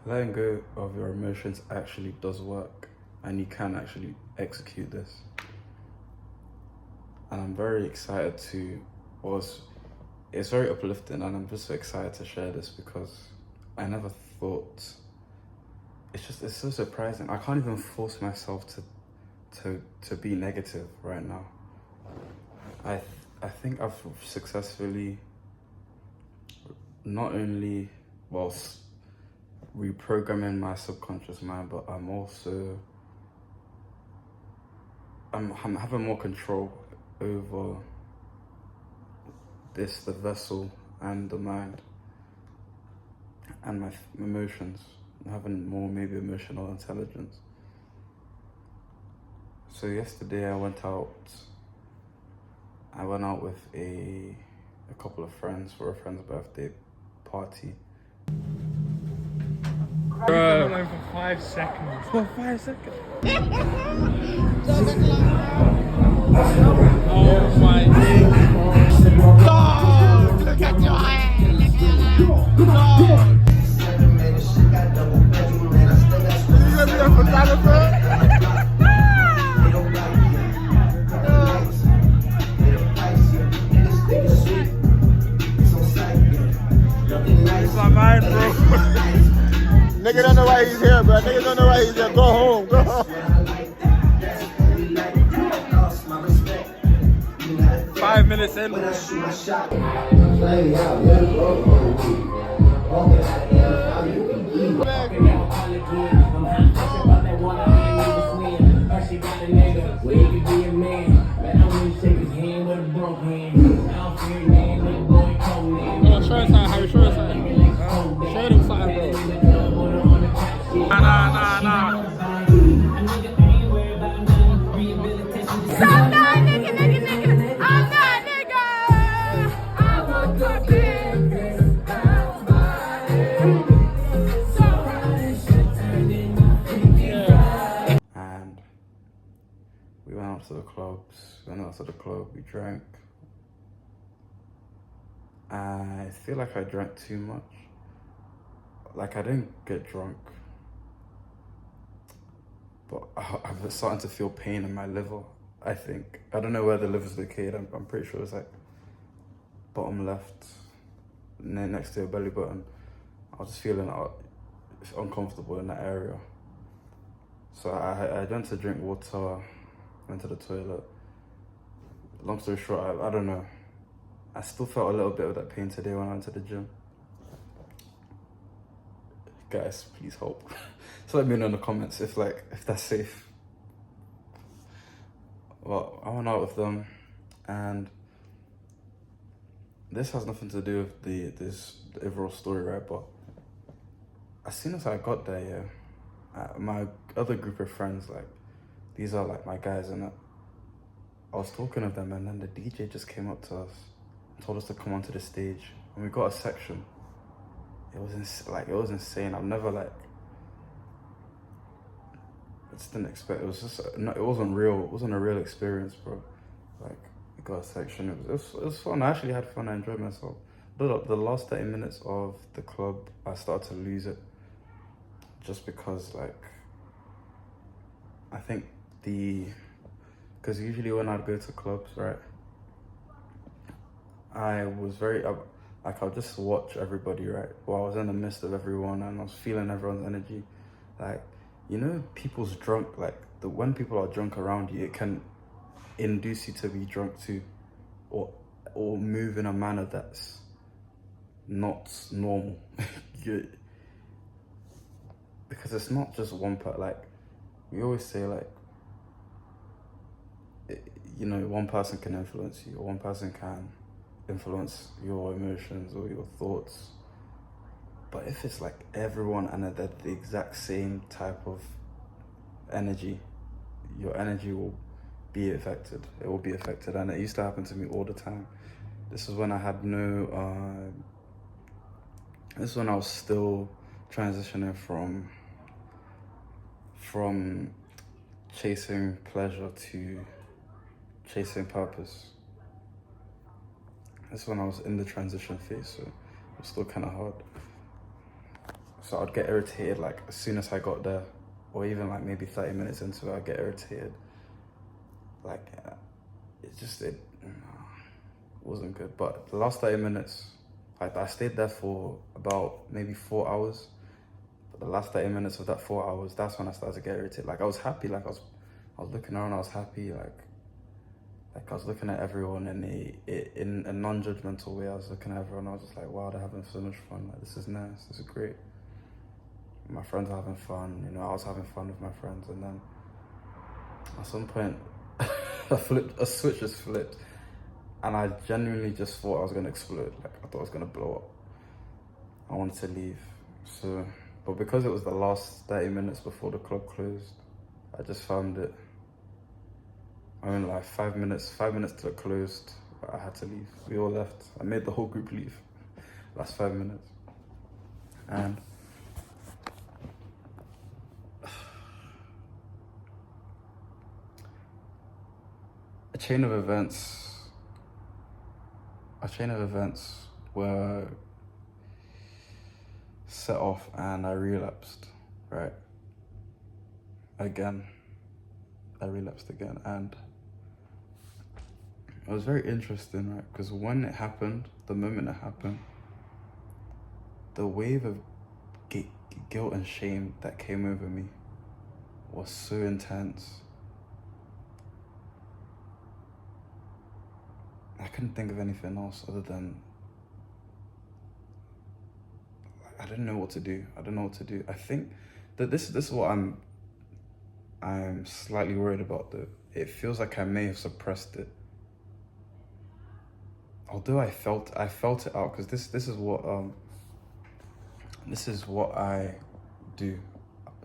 letting go of your emotions actually does work, and you can actually execute this. And I'm very excited it's very uplifting, and I'm just so excited to share this because I never thought, it's so surprising. I can't even force myself to be negative right now. I think I've successfully not only, reprogramming my subconscious mind, but I'm having more control over the vessel and the mind and my emotions. I'm having more maybe emotional intelligence. So yesterday I went out with a couple of friends for a friend's birthday party. Bro. For 5 seconds. For 5 seconds. Oh my God! Look at your hand! It's my mind, bro. Nigga don't know why he's here, bro. Nigga don't know why he's here. Go home, go home. 5 minutes in. And we went out to the club, we drank. I feel like I drank too much. Like, I didn't get drunk, but I'm starting to feel pain in my liver, I think. I don't know where the liver's located. I'm pretty sure it's like bottom left, next to your belly button. I was just feeling uncomfortable in that area. So I went to drink water, went to the toilet. Long story short, I don't know. I still felt a little bit of that pain today when I went to the gym. Guys, please help. So let me know in the comments if that's safe. Well, I went out with them, and this has nothing to do with the overall story, right? But as soon as I got there, my other group of friends, like, these are like my guys, and I was talking to them, and then the DJ just came up to us and told us to come onto the stage, and we got a section. It was insane. I've never I just didn't expect. It was just it wasn't real. It wasn't a real experience, bro. Like, we got a section. It was fun. I actually had fun. I enjoyed myself. But the last 30 minutes of the club, I started to lose it, just because, like, I think because usually when I'd go to clubs, right, I was very I'll just watch everybody, right? Well, I was in the midst of everyone, and I was feeling everyone's energy. Like, people's drunk, when people are drunk around you, it can induce you to be drunk too, or move in a manner that's not normal. Because it's not just one part. Like, we always say, like, one person can influence you, or one person can influence your emotions or your thoughts. But if it's like everyone and they're the exact same type of energy, your energy will be affected. It will be affected, and it used to happen to me all the time. This is when I had this is when I was still transitioning from chasing pleasure to chasing purpose. That's when I was in the transition phase, so it was still kind of hard. So I'd get irritated like as soon as I got there, or even like maybe 30 minutes into it, I'd get irritated. Like, it wasn't good. But the last 30 minutes, like I stayed there for about maybe 4 hours. But the last 30 minutes of that 4 hours, that's when I started to get irritated. Like I was happy, like I was looking around, I was happy, like I was looking at everyone in a non-judgmental way. I was looking at everyone, I was just like, wow, they're having so much fun. Like, this is nice, this is great. My friends are having fun, you know, I was having fun with my friends. And then at some point, a switch just flipped. And I genuinely just thought I was gonna explode. Like, I thought I was gonna blow up. I wanted to leave. So, but because it was the last 30 minutes before the club closed, I just found it. I mean, like 5 minutes till it closed, but I had to leave. We all left. I made the whole group leave. Last 5 minutes. And a chain of events were set off and I relapsed, right? I relapsed again, and it was very interesting, right? Because when it happened, the moment it happened, the wave of guilt and shame that came over me was so intense. I couldn't think of anything else other than I didn't know what to do. I think that this is what I'm slightly worried about. Though it feels like I may have suppressed it. Although I felt it out, because this is what I do.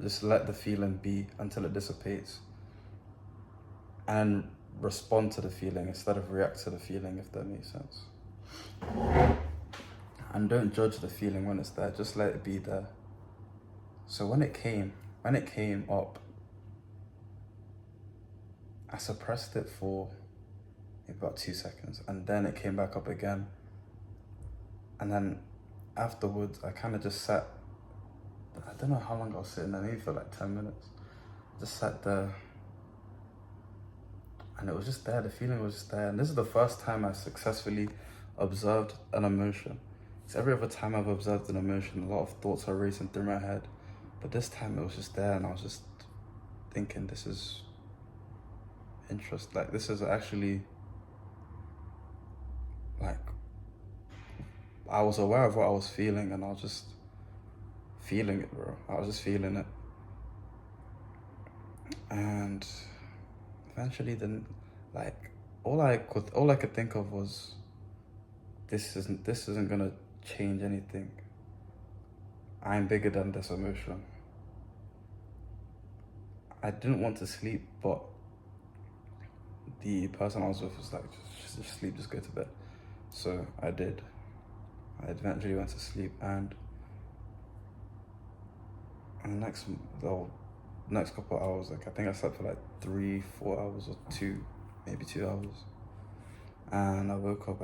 Just let the feeling be until it dissipates, and respond to the feeling instead of react to the feeling, if that makes sense. And don't judge the feeling when it's there, just let it be there. So when it came up, I suppressed it for about 2 seconds, and then it came back up again. And then afterwards, I kind of just sat, I don't know how long I was sitting there, maybe for like 10 minutes. Just sat there, and it was just there, the feeling was just there. And this is the first time I successfully observed an emotion. So every other time I've observed an emotion, a lot of thoughts are racing through my head. But this time it was just there, and I was just thinking, this is interesting. Like, this is actually, like, I was aware of what I was feeling, and I was just feeling it, bro. I was just feeling it. And eventually then, like, all I could think of was, this isn't gonna change anything. I'm bigger than this emotion. I didn't want to sleep, but the person I was with was like, just sleep, just go to bed. So I did. I eventually went to sleep, and the next couple of hours, like I think I slept for like 3-4 hours, or maybe 2 hours. And I woke up,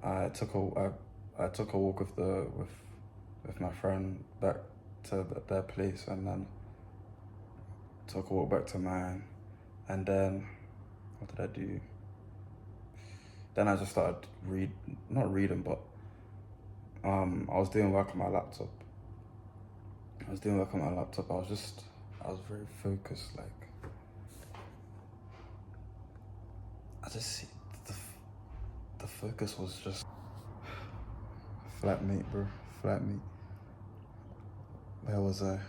I took a walk with my friend back to their place, and then took a walk back to mine. And then what did I do? Then I just started not reading, but I was doing work on my laptop. I was very focused. Like, the focus was just flatmate, bro. Flatmate. Where was I?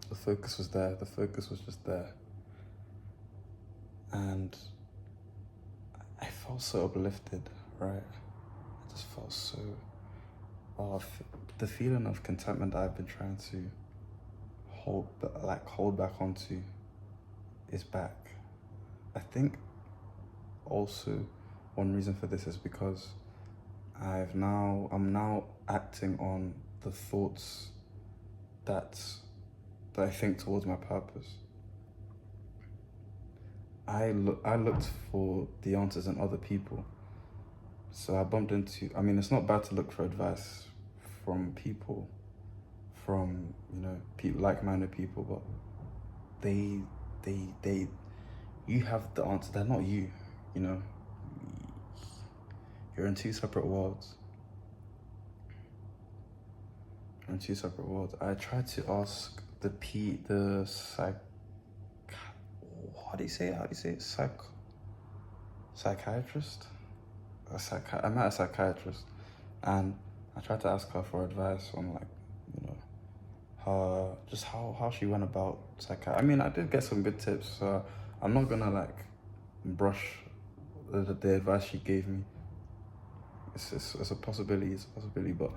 The focus was there. The focus was just there. And I felt so uplifted, right? I just felt so, the feeling of contentment that I've been trying to hold back onto is back. I think also one reason for this is because I'm now acting on the thoughts that I think towards my purpose. I looked for the answers in other people. So I bumped into, I mean, it's not bad to look for advice from people, from, you know, people, like-minded people, but they, you have the answer. They're not you, you know. You're in two separate worlds. You're in two separate worlds. I tried to ask the psych, how do you say it? How do you say it? Psychiatrist? I met a psychiatrist, and I tried to ask her for advice on, like, you know, how she went about psychiatry. I mean, I did get some good tips, so I'm not gonna like brush the advice she gave me. It's a possibility, but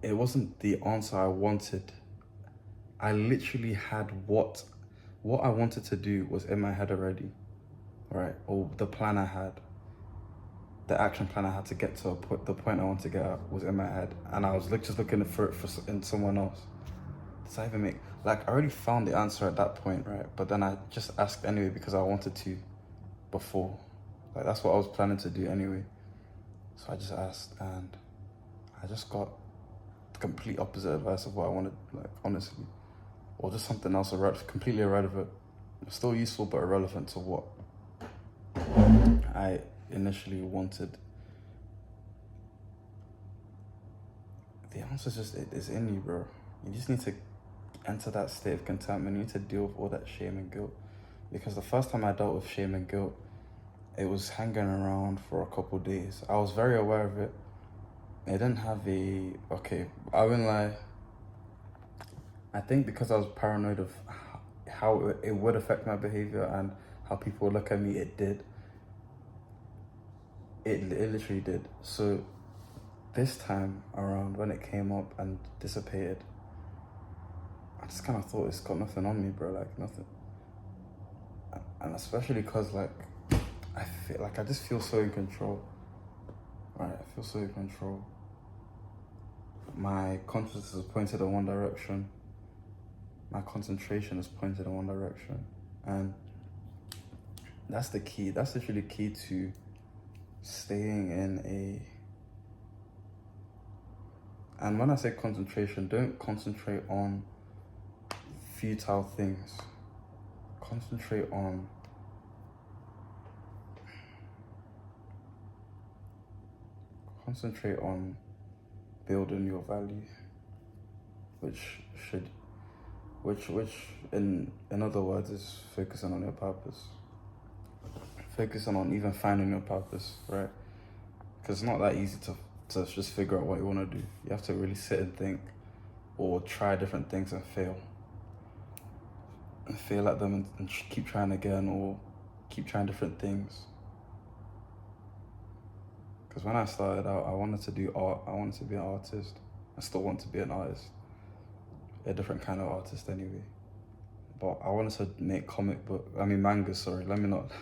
it wasn't the answer I wanted. I literally had what I wanted to do was in my head already, right? Or the plan I had, the action plan I had to get to the point I wanted to get at was in my head, and I was just looking for it in someone else. Does that even make, like, I already found the answer at that point, right? But then I just asked anyway because I wanted to before. Like, that's what I was planning to do anyway. So I just asked, and I just got the complete opposite advice of what I wanted, like, honestly. Or just something else completely irrelevant. Still useful, but irrelevant to what I initially wanted. The answer is in you, bro. You just need to enter that state of contentment. You need to deal with all that shame and guilt. Because the first time I dealt with shame and guilt, it was hanging around for a couple days. I was very aware of it. It didn't have okay, I wouldn't lie. I think because I was paranoid of how it would affect my behavior and how people would look at me, it did. It literally did. So this time around, when it came up and dissipated, I just kind of thought, it's got nothing on me, bro, like nothing. And especially because, like, I feel like I just feel so in control. Right, I feel so in control. My consciousness is pointed in one direction. My concentration is pointed in one direction. And that's the key. That's literally key to staying in and when I say concentration, don't concentrate on futile things. Concentrate on building your value, which in other words is focusing on your purpose. Focusing on even finding your purpose, right? Because it's not that easy to just figure out what you want to do. You have to really sit and think, or try different things and fail. And fail at them and keep trying again, or keep trying different things. Because when I started out, I wanted to do art. I wanted to be an artist. I still want to be an artist. A different kind of artist anyway. But I wanted to make mangas, sorry. Let me not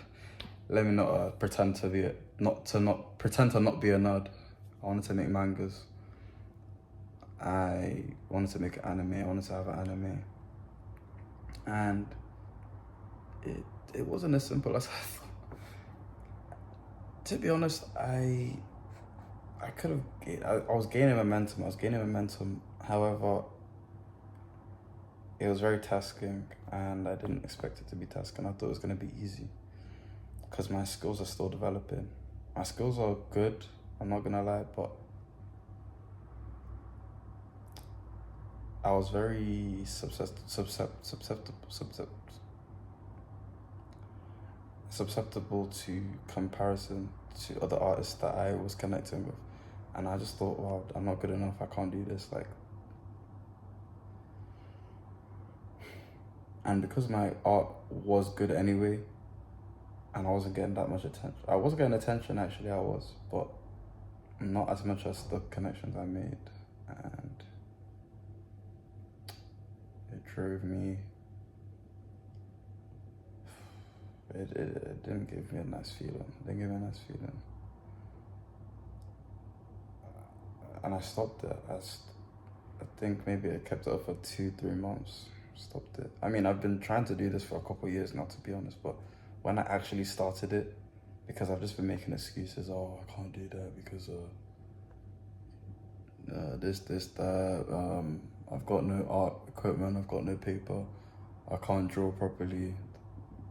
pretend to not be a nerd. I wanted to make mangas. I wanted to make an anime. I wanted to have an anime. And it wasn't as simple as I thought. To be honest, I was gaining momentum. However, it was very tasking, and I didn't expect it to be tasking. I thought it was going to be easy, because my skills are still developing. My skills are good, I'm not going to lie, but I was very susceptible to comparison to other artists that I was connecting with. And I just thought, wow, I'm not good enough, I can't do this. Like, and because my art was good anyway, and I wasn't getting that much attention. I was getting attention, actually, I was, but not as much as the connections I made. And it drove me, it didn't give me a nice feeling. And I stopped it. I think maybe I kept it up for 2-3 months. Stopped it. I mean, I've been trying to do this for a couple of years now, to be honest, but when I actually started it, because I've just been making excuses. Oh, I can't do that because this, that. I've got no art equipment. I've got no paper. I can't draw properly.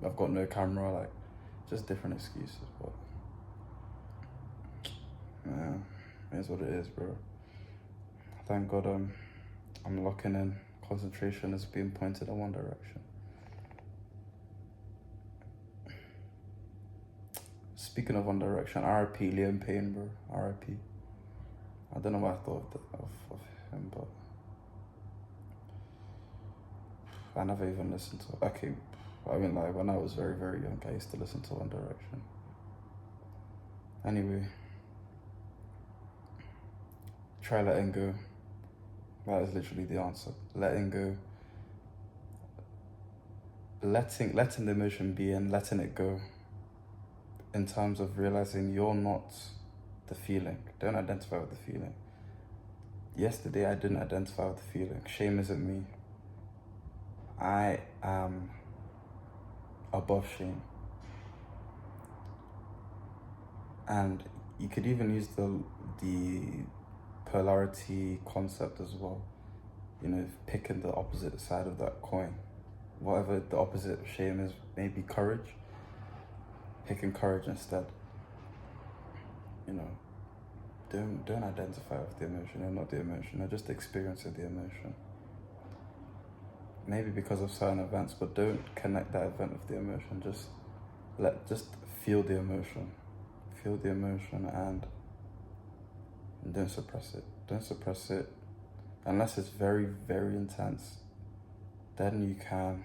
I've got no camera. Like, just different excuses. But yeah, it is what it is, bro. Thank God I'm locking in. Concentration is being pointed in one direction. Speaking of one direction, R.I.P. Liam Payne, bro. R.I.P. I don't know why I thought of him, but I never even listened to. Okay, I mean, like, when I was very, very young, I used to listen to One Direction. Anyway, try letting go. That is literally the answer. Letting go. Letting the emotion be and letting it go. In terms of realizing you're not the feeling. Don't identify with the feeling. Yesterday, I didn't identify with the feeling. Shame isn't me. I am above shame. And you could even use the polarity concept as well. You know, picking the opposite side of that coin. Whatever the opposite of shame is, maybe courage. Picking courage instead. You know, don't identify with the emotion. You're not the emotion. You're just experiencing the emotion. Maybe because of certain events, but don't connect that event with the emotion. Just feel the emotion. Feel the emotion and don't suppress it. Don't suppress it unless it's very, very intense. Then you can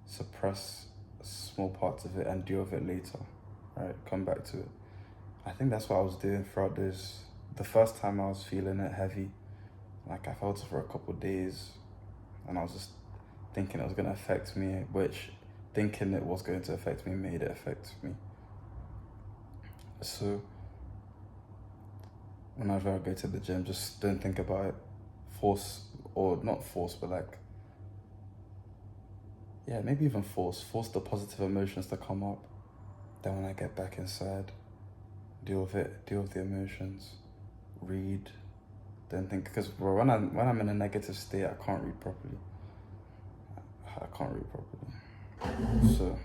suppress small parts of it and deal with it later. Right? Come back to it. I think that's what I was doing throughout this. The first time I was feeling it heavy, like I felt it for a couple of days, and I was just thinking it was going to affect me, which thinking it was going to affect me made it affect me. So whenever I go to the gym, just don't think about it. Force, or not force, but like, yeah, maybe even force the positive emotions to come up. Then when I get back inside, deal with it, deal with the emotions, read, don't think, because when I'm in a negative state, I can't read properly. So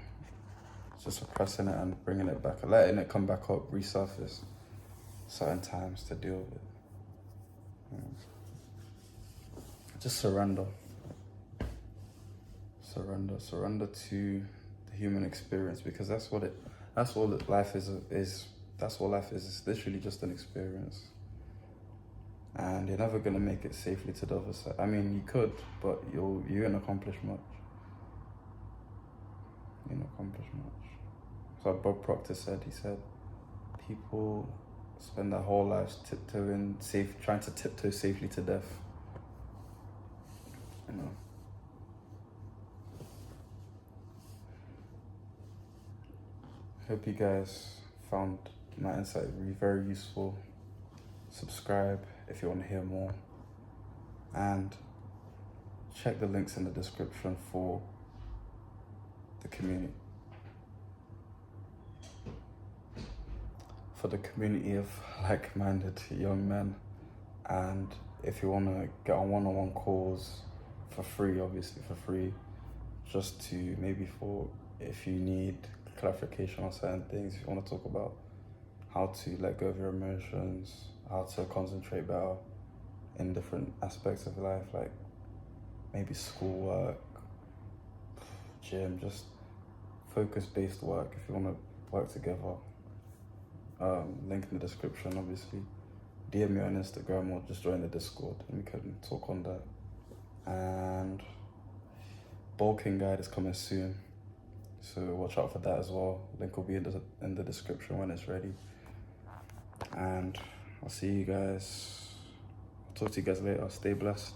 just suppressing it and bringing it back, letting it come back up, resurface certain times to deal with it. Just surrender to the human experience, because that's all life is. That's what life is. It's literally just an experience. And you're never gonna make it safely to the other side. I mean, you could, but you won't accomplish much. So Bob Proctor said, people spend their whole lives trying to tiptoe safely to death. You know. Hope you guys found my insight very useful. Subscribe if you want to hear more. And check the links in the description for the community. For the community of like-minded young men. And if you want to get on one-on-one calls for free, obviously for free, just to maybe if you need clarification on certain things, if you want to talk about how to let go of your emotions, how to concentrate better in different aspects of life, like maybe schoolwork, gym, just focus-based work if you want to work together. Link in the description, obviously. DM me on Instagram or just join the Discord and we can talk on that. And bulking guide is coming soon, so watch out for that as well. Link will be in the description when it's ready. And I'll see you guys. I'll talk to you guys later. Stay blessed.